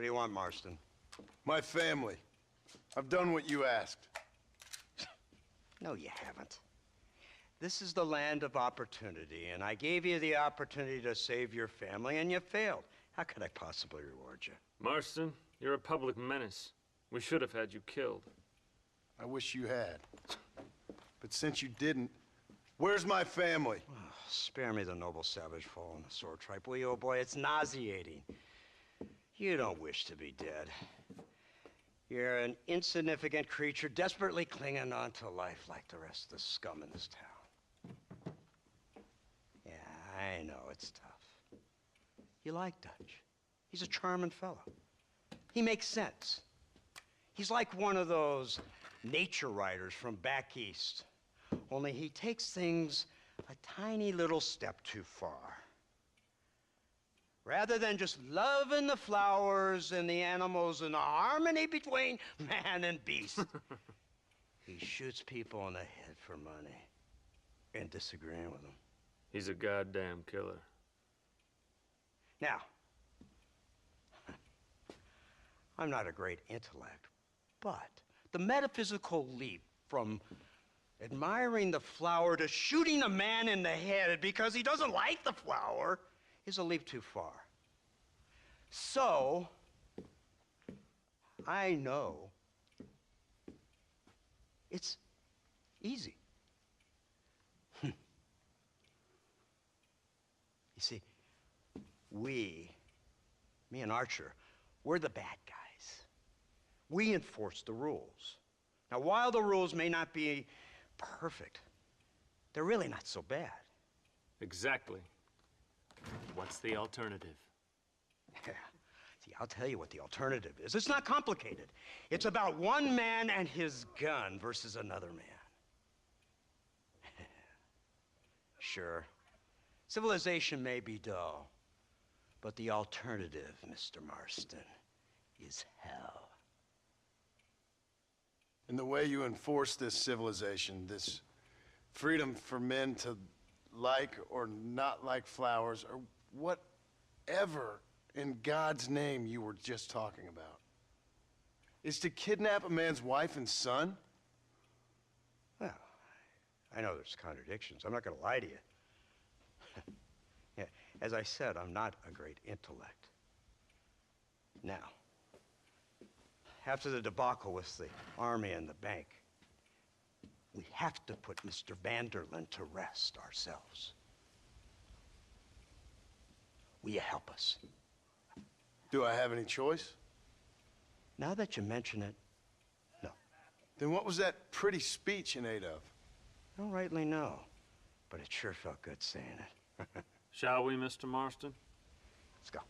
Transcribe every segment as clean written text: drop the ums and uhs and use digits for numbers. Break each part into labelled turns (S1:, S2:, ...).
S1: do you want, Marston?
S2: My family. I've done what you asked.
S1: No, you haven't. This is the land of opportunity, and I gave you the opportunity to save your family, and you failed. How could I possibly reward you?
S3: Marston, you're a public menace. We should have had you killed.
S2: I wish you had. But since you didn't, where's my family?
S1: Oh, spare me the noble savage fall on the sword tripe, will you, old boy? It's nauseating. You don't wish to be dead. You're an insignificant creature desperately clinging on to life like the rest of the scum in this town. Yeah, I know it's tough. You like Dutch. He's a charming fellow. He makes sense. He's like one of those nature writers from back east. Only he takes things a tiny little step too far. Rather than just loving the flowers and the animals and the harmony between man and beast, he shoots people in the head for money and disagreeing with them.
S3: He's a goddamn killer.
S1: Now, I'm not a great intellect, but the metaphysical leap from admiring the flower to shooting a man in the head because he doesn't like the flower is a leap too far. So, I know it's easy. You see, me and Archer, we're the bad guys. We enforce the rules. Now, while the rules may not be perfect, they're really not so bad.
S3: Exactly. What's the alternative?
S1: Yeah. See, I'll tell you what the alternative is. It's not complicated. It's about one man and his gun versus another man. Sure, civilization may be dull, but the alternative, Mr. Marston, is hell.
S2: And the way you enforce this civilization, this freedom for men to like or not like flowers, or whatever in God's name you were just talking about, is to kidnap a man's wife and son?
S1: Well, I know there's contradictions. I'm not going to lie to you. Yeah, as I said, I'm not a great intellect. Now, after the debacle with the army and the bank, we have to put Mr. Vanderlyn to rest ourselves. Will you help us?
S2: Do I have any choice?
S1: Now that you mention it, no.
S2: Then what was that pretty speech in aid of?
S1: I don't rightly know, but it sure felt good saying it.
S3: Shall we, Mr. Marston?
S1: Let's go.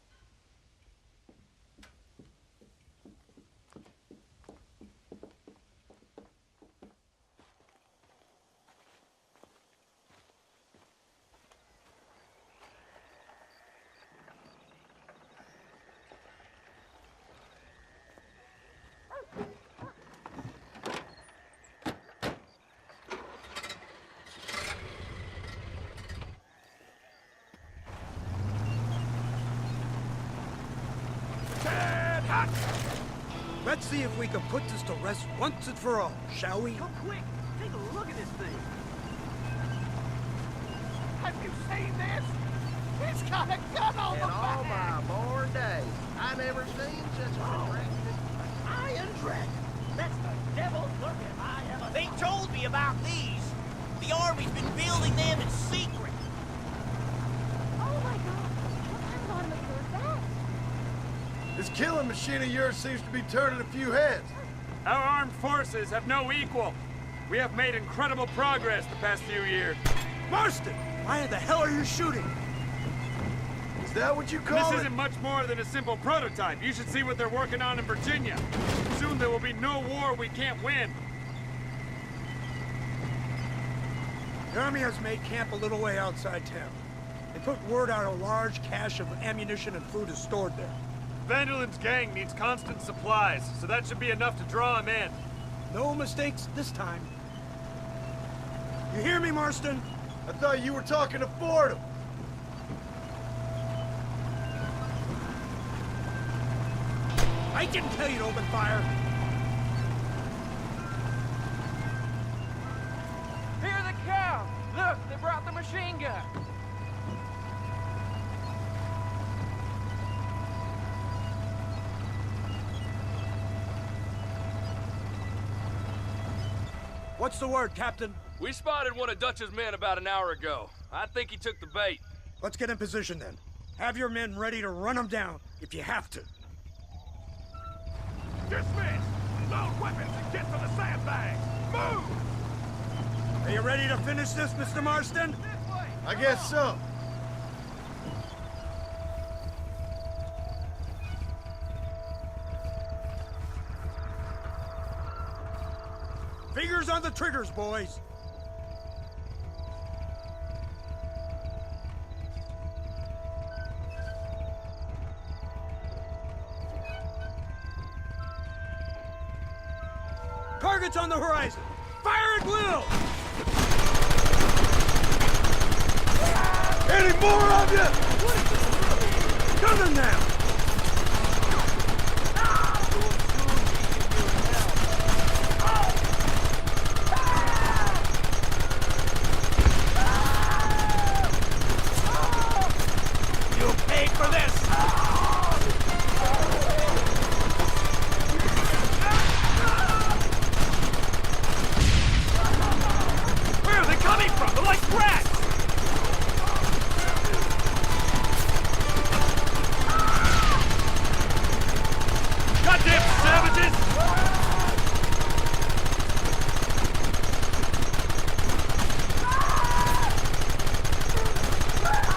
S1: Let's see if we can put this to rest once and for all, shall we?
S4: Come quick! Take a look at this thing! Have you seen this? It's got a gun on the back!
S5: In all my born days, I never seen such a attractive
S4: Iron Dragon! That's the devil's looking I ever
S6: They told me about these. The Army's been building them in secret.
S7: Oh my god, what kind of automobile is that?
S2: This killing machine of yours seems to be turning a few heads.
S3: Our armed forces have no equal. We have made incredible progress the past few years.
S1: Marston! Why the hell are you shooting?
S2: Is that what you
S3: And
S2: call
S3: this
S2: it?
S3: isn't much more than a simple prototype. You should see what they're working on in Virginia. Soon there will be no war we can't win.
S8: The Army has made camp a little way outside town. They put word out a large cache of ammunition and food is stored there.
S3: Vanderlyn's gang needs constant supplies, so that should be enough to draw him in.
S8: No mistakes this time. You hear me, Marston?
S2: I thought you were talking to Fordham.
S8: I didn't tell you to open fire!
S4: Here they come! Look, they brought the machine gun!
S8: What's the word, Captain?
S3: We spotted one of Dutch's men about an hour ago. I think he took the bait.
S8: Let's get in position then. Have your men ready to run them down, if you have to.
S4: Dismiss! Load weapons and get to the sandbags! Move!
S8: Are you ready to finish this, Mr. Marston?
S4: This way!
S2: I guess so.
S8: Fingers on the triggers, boys. Targets on the horizon. Fire at will!
S2: Any more of you?
S8: Gun them now!
S6: You paid for this! Where are they coming from? They're like rats! Goddamn savages!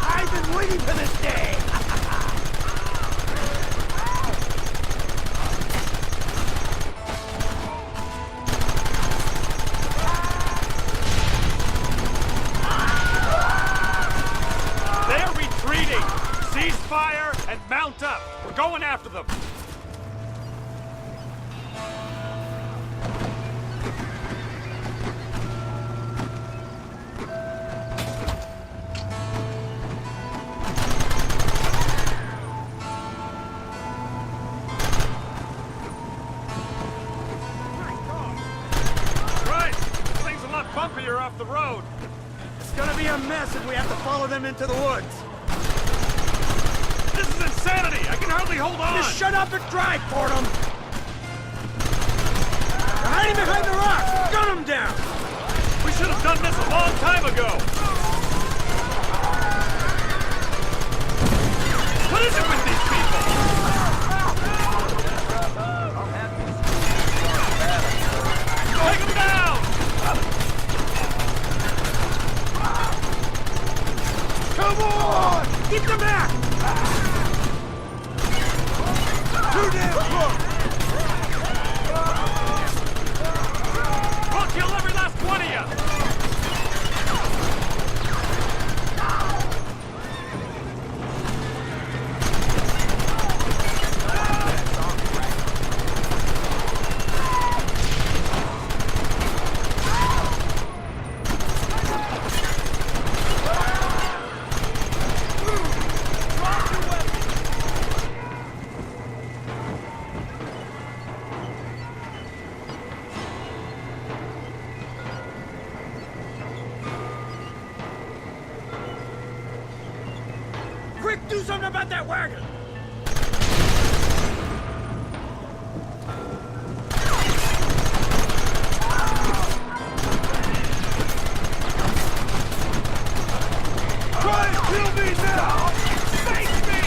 S8: I've been waiting for this day!
S3: They're retreating! Cease fire and mount up! We're going after them! Right! This thing's a lot bumpier off the road!
S8: It's gonna be a mess if we have to follow them into the woods.
S3: This is insanity! I can hardly hold on!
S8: Just shut up and drive, Fordham! They're hiding behind the rock! Gun them down!
S3: We should have done this a long time ago! What is it with these people? Take them down!
S8: Come on! Keep them back! Too damn close!
S3: We'll kill every last one of you!
S8: Quick, do something about that wagon! Try and kill me now! Face me!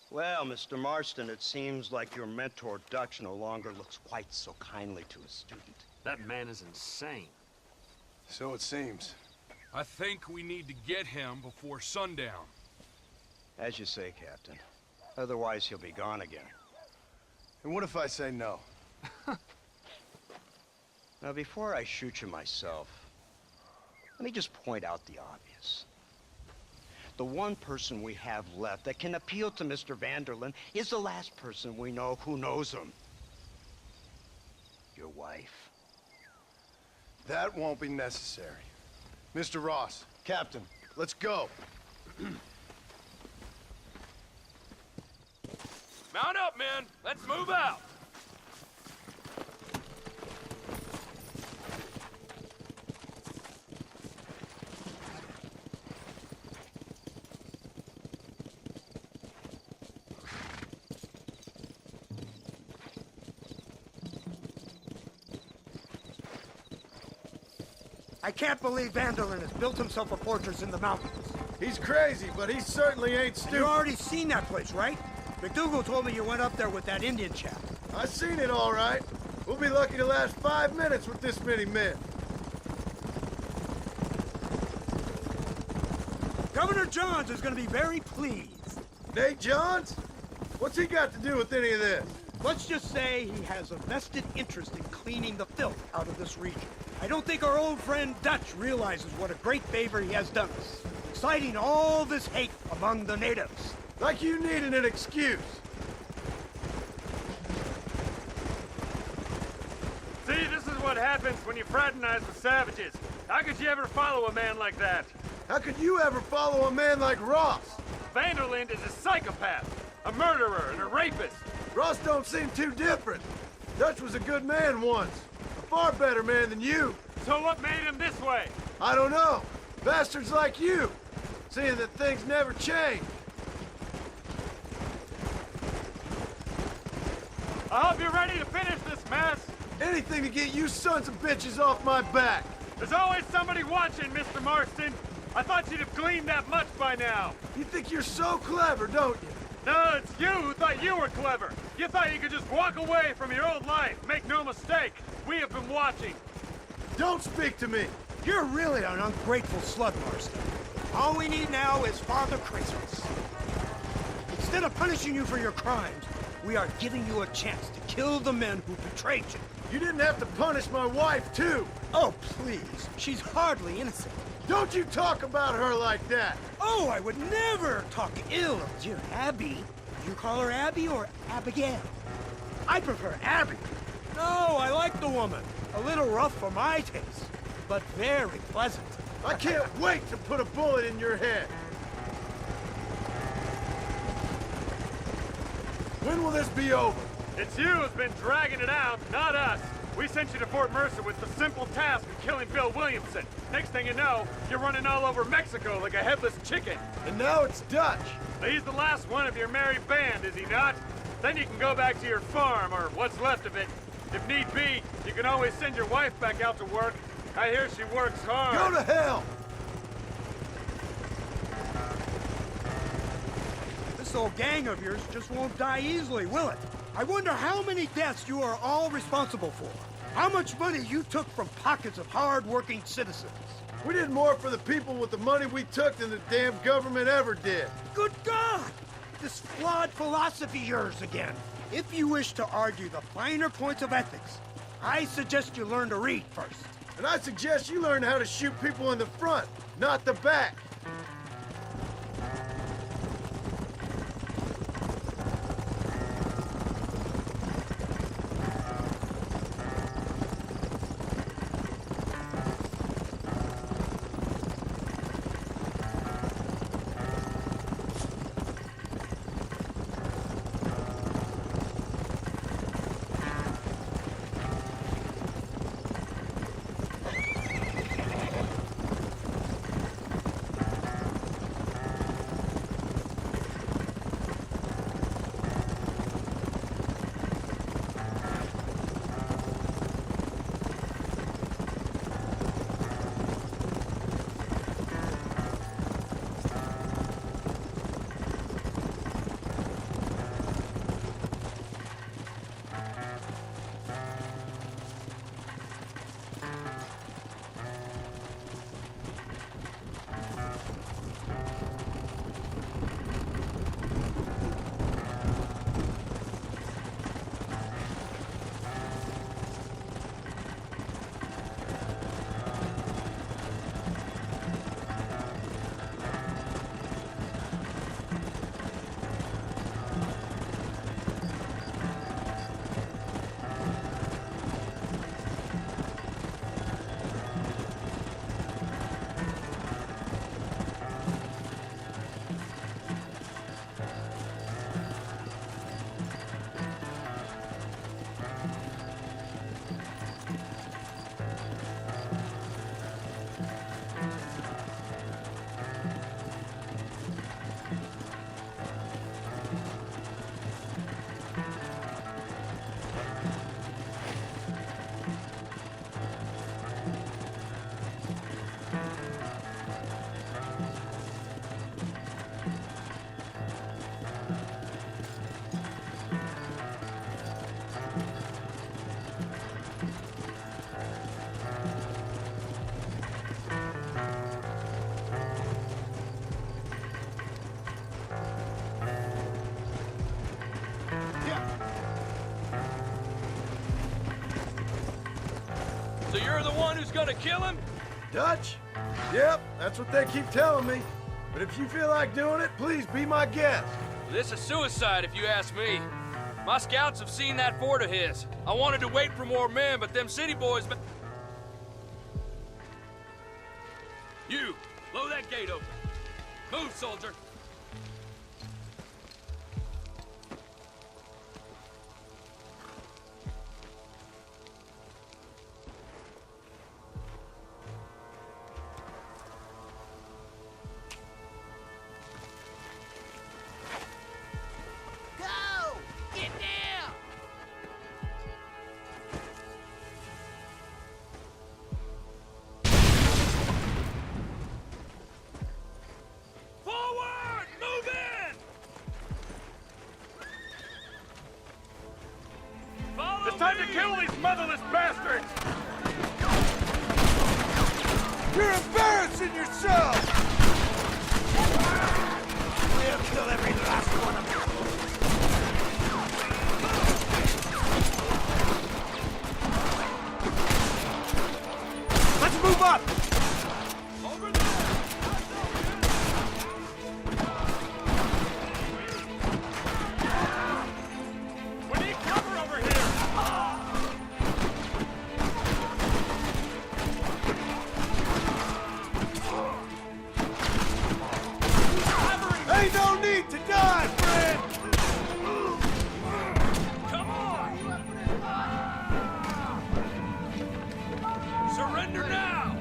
S1: Well, Mr. Marston, it seems like your mentor Dutch no longer looks quite so kindly to his student.
S3: That man is insane.
S2: So it seems.
S9: I think we need to get him before sundown.
S1: As you say, Captain. Otherwise, he'll be gone again.
S2: And what if I say no?
S1: Now, before I shoot you myself, let me just point out the obvious. The one person we have left that can appeal to Mr. Vanderlyn is the last person we know who knows him. Your wife.
S2: That won't be necessary. Mr. Ross, Captain, let's go.
S9: Mount up, men! Let's move out!
S8: I can't believe Vanderlyn has built himself a fortress in the mountains.
S2: He's crazy, but he certainly ain't stupid.
S8: You already seen that place, right? McDougal told me you went up there with that Indian chap.
S2: I seen it all right. We'll be lucky to last 5 minutes with this many men.
S8: Governor Johns is going to be very pleased.
S2: Nate Johns? What's he got to do with any of this?
S8: Let's just say he has a vested interest in cleaning the filth out of this region. I don't think our old friend Dutch realizes what a great favor he has done us, exciting all this hate among the natives.
S2: Like you needed an excuse.
S3: See, this is what happens when you fraternize with savages. How could you ever follow a man like that?
S2: How could you ever follow a man like Ross?
S3: Vanderlyn is a psychopath, a murderer, and a rapist.
S2: Ross don't seem too different. Dutch was a good man once. A far better man than you.
S3: So what made him this way?
S2: I don't know. Bastards like you. Seeing that things never change.
S3: I hope you're ready to finish this mess.
S2: Anything to get you sons of bitches off my back.
S3: There's always somebody watching, Mr. Marston. I thought you'd have gleaned that much by now.
S2: You think you're so clever, don't you?
S3: No, it's you who thought you were clever. You thought you could just walk away from your old life. Make no mistake, we have been watching.
S2: Don't speak to me.
S8: You're really an ungrateful slug, Marston. All we need now is Father Christmas. Instead of punishing you for your crimes, we are giving you a chance to kill the men who betrayed you.
S2: You didn't have to punish my wife, too.
S8: Oh, please. She's hardly innocent.
S2: Don't you talk about her like that.
S8: Oh, I would never talk ill of dear Abby. Do you call her Abby or Abigail? I prefer Abby. No, I like the woman. A little rough for my taste, but very pleasant.
S2: I can't wait to put a bullet in your head. When will this be over?
S3: It's you who's been dragging it out, not us. We sent you to Fort Mercer with the simple task of killing Bill Williamson. Next thing you know, you're running all over Mexico like a headless chicken.
S2: And now it's Dutch.
S3: He's the last one of your merry band, is he not? Then you can go back to your farm, or what's left of it. If need be, you can always send your wife back out to work. I hear she works hard.
S2: Go to hell!
S8: This old gang of yours just won't die easily, will it? I wonder how many deaths you are all responsible for. How much money you took from pockets of hard-working citizens.
S2: We did more for the people with the money we took than the damn government ever did.
S8: Good God! This flawed philosophy of yours again. If you wish to argue the finer points of ethics, I suggest you learn to read first.
S2: And I suggest you learn how to shoot people in the front, not the back.
S9: You're the one who's gonna kill him?
S2: Dutch? Yep, that's what they keep telling me. But if you feel like doing it, please be my guest.
S9: This is suicide, if you ask me. My scouts have seen that fort of his. I wanted to wait for more men, but them city boys... You, blow that gate open. Move, soldier.
S6: Go! Get down!
S9: Forward! Move in! Follow
S3: It's time
S9: me!
S3: to kill these motherless bastards!
S8: You're embarrassing yourself! We'll kill every last one of you. Let's move up!
S9: Over there!
S3: We need cover over here!
S2: Ain't no need to die, friend!
S9: Come on! Surrender now!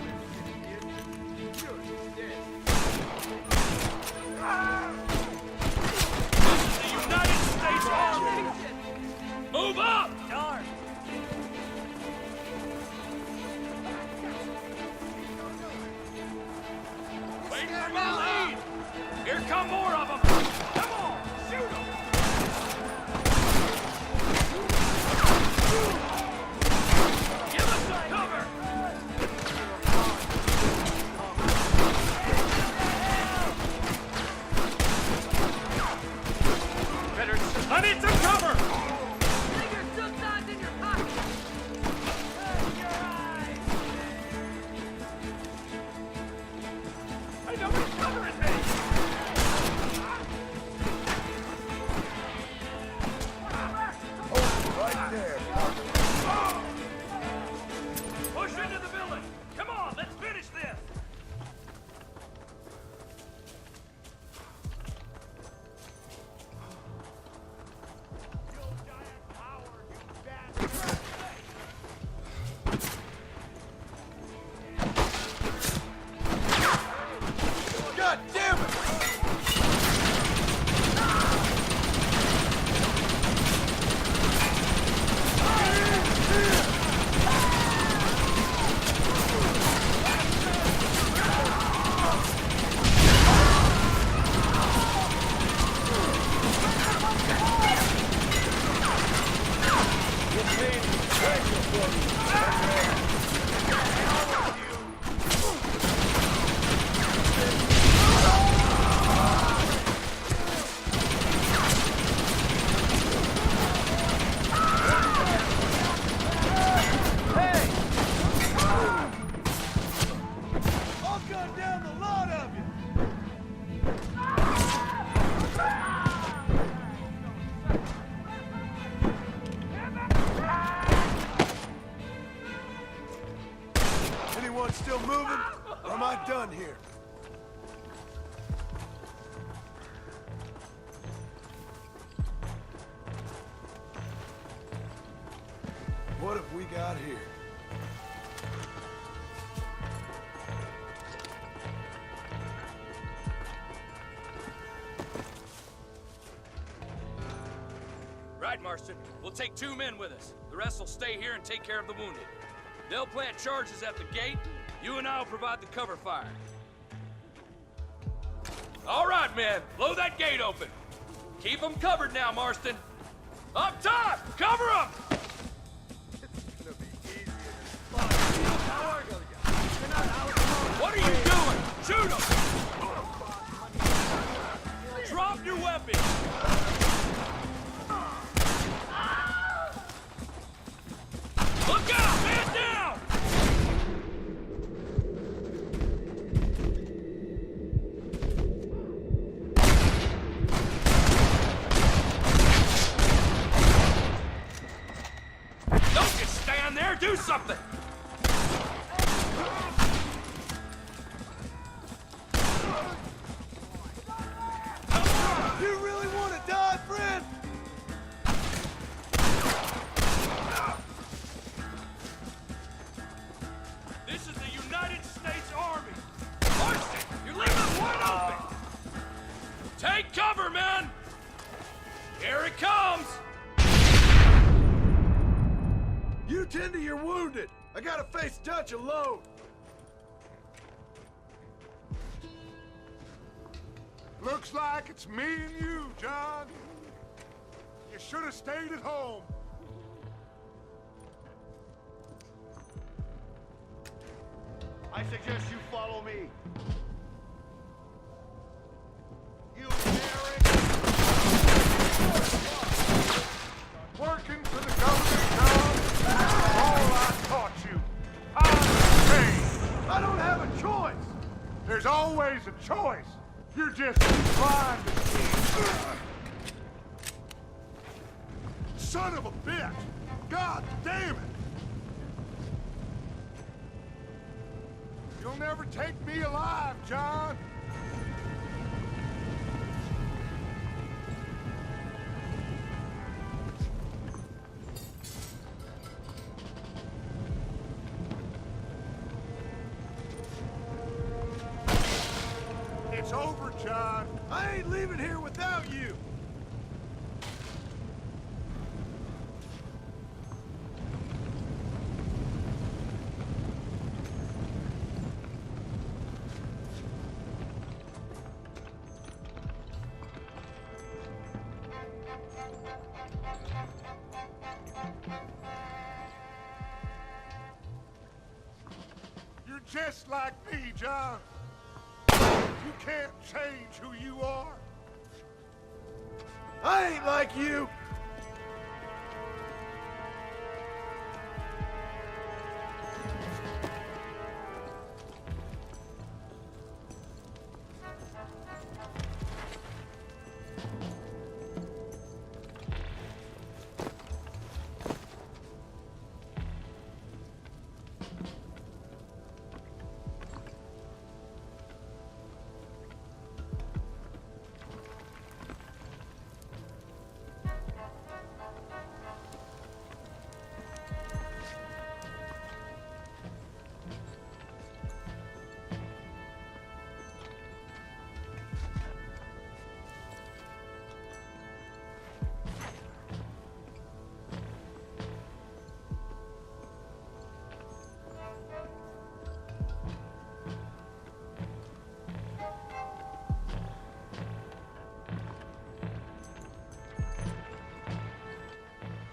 S9: This is the United States Army! Move up!
S6: Darn!
S9: Wait for my lead! Here come more of them! Come on! Shoot them! Give us some cover!
S3: Better... I need some cover! I know where cover is me!
S2: Right there.
S9: Push into the village! Come on, let's finish this!
S2: God damn it! I'll gun down the lot of you! Anyone still moving? Or am I done here? What have we got here?
S9: Right, Marston. We'll take 2 men with us. The rest will stay here and take care of the wounded. They'll plant charges at the gate. You and I will provide the cover fire. All right, men. Blow that gate open. Keep them covered now, Marston. Up top! Cover them! What are you doing? Shoot them! Drop your weapon! Look out! Man down! do something!
S8: You really want to die, friend?
S9: This is the United States Army! Marston, you're leaving it wide open! Take cover, men! Here it comes!
S8: You tend to your wounded. I gotta face Dutch alone.
S10: Looks like it's me and you, John. You should have stayed at home.
S4: I suggest you follow me. You
S10: Working for the government, John. All I taught you. I'm paid.
S8: I don't have a choice.
S10: There's always a choice. You're just blind to see. Son of a bitch! God damn it! You'll never take me alive, John! It's over, John.
S8: I ain't leaving here without you.
S10: You're just like me, John. You can't change who you are.
S8: I ain't like you.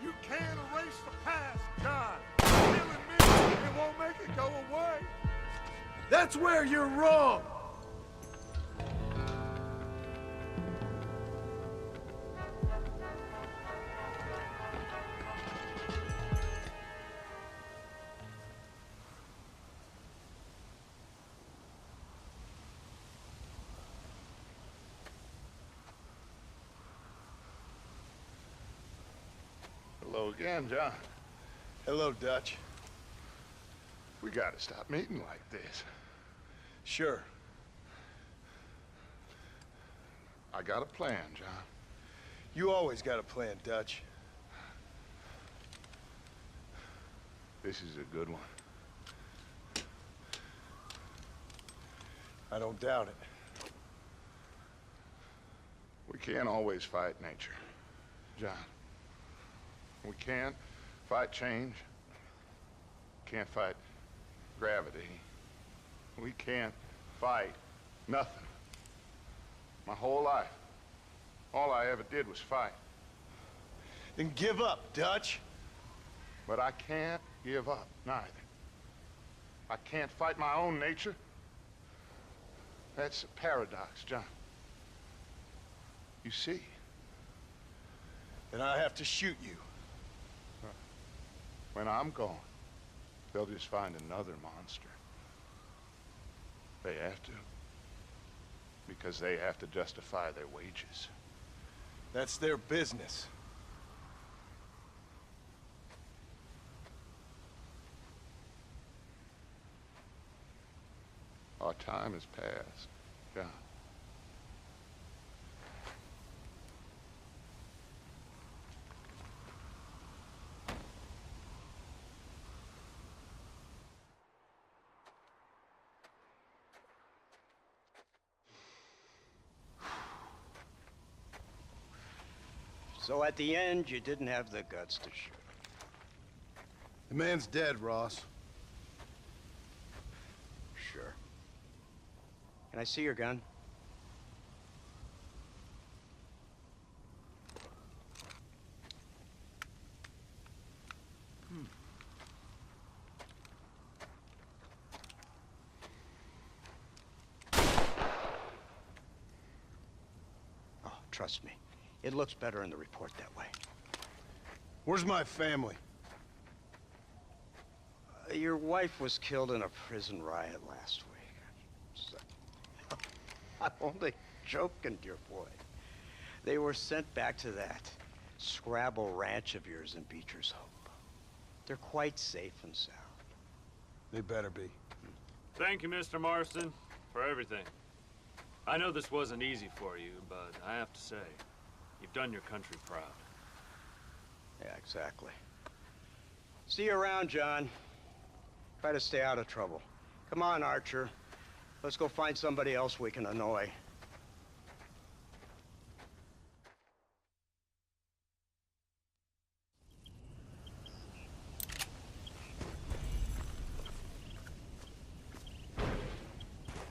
S10: You can't erase the past, John. Killing me, it won't make it go away.
S8: That's where you're wrong.
S10: Hello again, John.
S2: Hello, Dutch.
S10: We gotta stop meeting like this.
S2: Sure.
S10: I got a plan, John.
S2: You always got a plan, Dutch.
S10: This is a good one.
S2: I don't doubt it.
S10: We can't always fight nature, John. We can't fight change. Can't fight gravity. We can't fight nothing. My whole life, all I ever did was fight.
S2: Then give up, Dutch.
S10: But I can't give up, neither. I can't fight my own nature. That's a paradox, John. You see?
S2: Then I have to shoot you.
S10: When I'm gone, they'll just find another monster. They have to. Because they have to justify their wages.
S2: That's their business.
S10: Our time is past, John.
S1: So at the end, you didn't have the guts to shoot.
S2: The man's dead, Ross.
S1: Sure. Can I see your gun? Oh, trust me. It looks better in the report that way.
S2: Where's my family?
S1: Your wife was killed in a prison riot last week. So, I'm only joking, dear boy. They were sent back to that Scrabble ranch of yours in Beecher's Hope. They're quite safe and sound.
S2: They better be.
S3: Thank you, Mr. Marston, for everything. I know this wasn't easy for you, but I have to say, you've done your country proud.
S1: Yeah, exactly. See you around, John. Try to stay out of trouble. Come on, Archer. Let's go find somebody else we can annoy.